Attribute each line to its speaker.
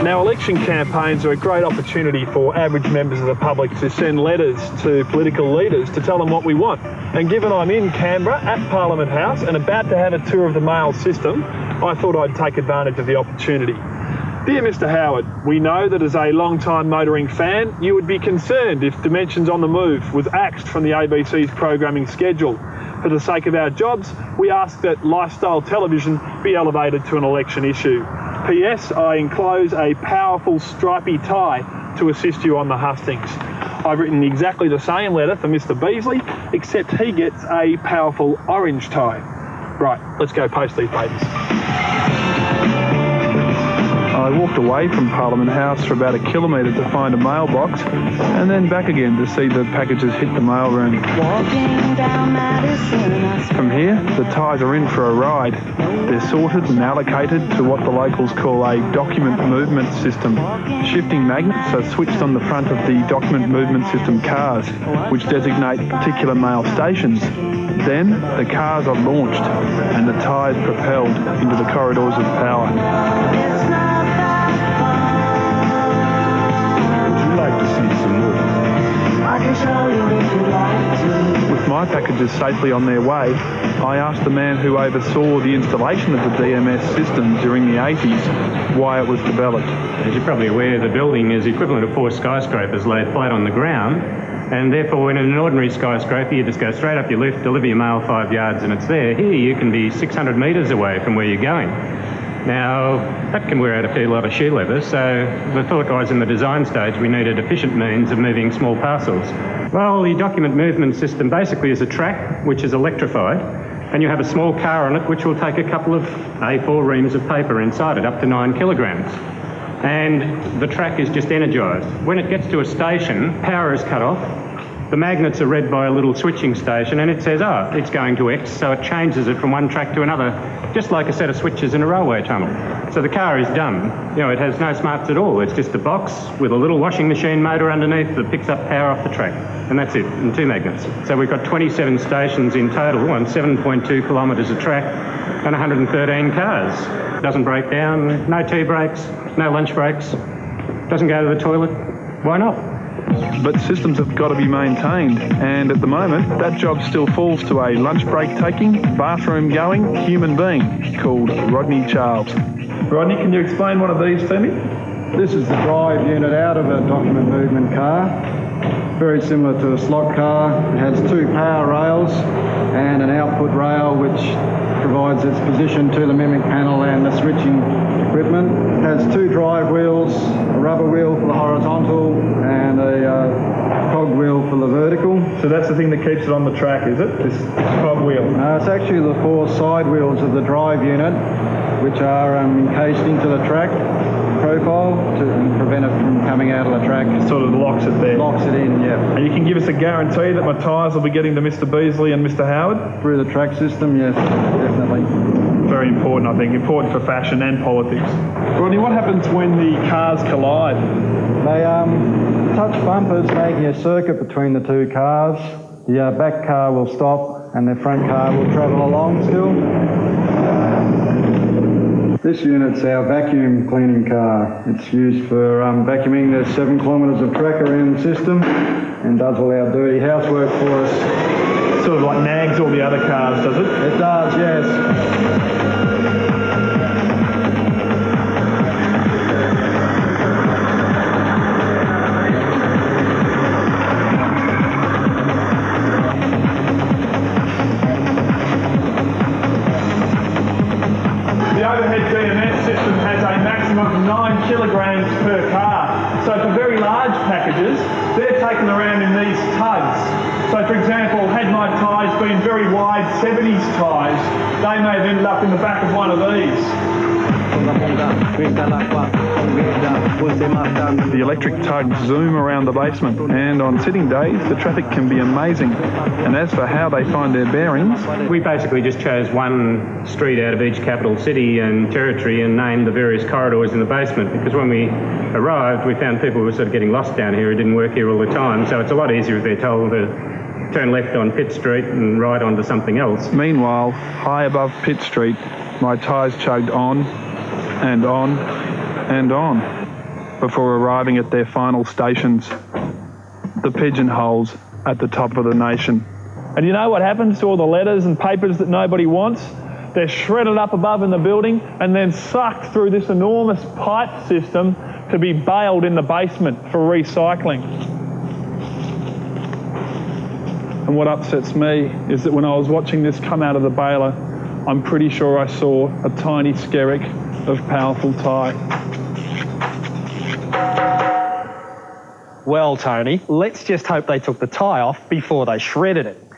Speaker 1: Now, election campaigns are a great opportunity for average members of the public to send letters to political leaders to tell them what we want. And given I'm in Canberra at Parliament House and about to have a tour of the mail system, I thought I'd take advantage of the opportunity. Dear Mr Howard, we know that as a long-time motoring fan, you would be concerned if Dimensions on the Move was axed from the ABC's programming schedule. For the sake of our jobs, we ask that lifestyle television be elevated to an election issue. P.S. I enclose a powerful stripy tie to assist you on the hustings. I've written exactly the same letter for Mr Beasley, except he gets a powerful orange tie. Right, let's go post these babies. I walked away from Parliament House for about 1 kilometre to find a mailbox and then back again to see the packages hit the mailroom. From here, the ties are in for a ride. They're sorted and allocated to what the locals call a document movement system. Shifting magnets are switched on the front of the document movement system cars, which designate particular mail stations. Then the cars are launched and the ties propelled into the corridors of power. With my packages safely on their way, I asked the man who oversaw the installation of the DMS system during the 80s why it was developed.
Speaker 2: As you're probably aware, the building is equivalent to 4 skyscrapers laid flat on the ground, and therefore in an ordinary skyscraper you just go straight up your lift, deliver your mail 5 yards and it's there. Here you can be 600 metres away from where you're going. Now, that can wear out a fair lot of shoe leather, so the thought was in the design stage we needed efficient means of moving small parcels. Well, the document movement system basically is a track which is electrified, and you have a small car on it which will take a couple of A4 reams of paper inside it, up to 9 kilograms. And the track is just energised. When it gets to a station, power is cut off, the magnets are read by a little switching station and it says, oh, it's going to X, so it changes it from one track to another, just like a set of switches in a railway tunnel. So the car is done. You know, it has no smarts at all. It's just a box with a little washing machine motor underneath that picks up power off the track. And that's it, and 2 magnets. So we've got 27 stations in total on 7.2 kilometres of track and 113 cars. Doesn't break down, no tea breaks, no lunch breaks, doesn't go to the toilet. Why not?
Speaker 1: But systems have got to be maintained, and at the moment that job still falls to a lunch break taking, bathroom going human being called Rodney Charles. Rodney, can you explain one of these to me?
Speaker 3: This is the drive unit out of a document movement car. Very similar to a slot car. It has 2 power rails and an output rail which provides its position to the mimic panel and the switching equipment. It has 2 drive wheels, a rubber wheel for the horizontal and a cog wheel for the vertical.
Speaker 1: So that's the thing that keeps it on the track, is it? This cog wheel?
Speaker 3: It's actually the 4 side wheels of the drive unit which are encased into the track profile to prevent it from coming out of the track.
Speaker 1: It sort of locks it there.
Speaker 3: Locks it in, yeah.
Speaker 1: And you can give us a guarantee that my tyres will be getting to Mr Beasley and Mr Howard?
Speaker 3: Through the track system, yes, definitely.
Speaker 1: Very important, I think. Important for fashion and politics. Rodney, what happens when the cars collide?
Speaker 3: They touch bumpers, making a circuit between the 2 cars. The back car will stop and the front car will travel along still. This unit's our vacuum cleaning car. It's used for vacuuming the 7 kilometres of track around the system and does all our dirty housework for us.
Speaker 1: Sort of like nags all the other cars, does it?
Speaker 3: It does, yes.
Speaker 1: The overhead DMS system has a maximum of 9 kilograms per car. So for very large packages, they're taken around in these tugs. So for example, had my tyres been very wide 70s tyres, they may have ended up in the back of one of these. The electric tugs zoom around the basement, and on sitting days the traffic can be amazing. And as for how they find their bearings,
Speaker 2: we basically just chose one street out of each capital city and territory and named the various corridors in the basement, because when we arrived we found people were sort of getting lost down here who didn't work here all the time, so it's a lot easier if they're told to turn left on Pitt Street and right onto something else.
Speaker 1: Meanwhile, high above Pitt Street, my tyres chugged on and on and on. before arriving at their final stations, the pigeonholes at the top of the nation. And you know what happens to all the letters and papers that nobody wants? They're shredded up above in the building and then sucked through this enormous pipe system to be baled in the basement for recycling. And what upsets me is that when I was watching this come out of the baler, I'm pretty sure I saw a tiny skerrick of powerful tie.
Speaker 4: Well, Tony, let's just hope they took the tie off before they shredded it.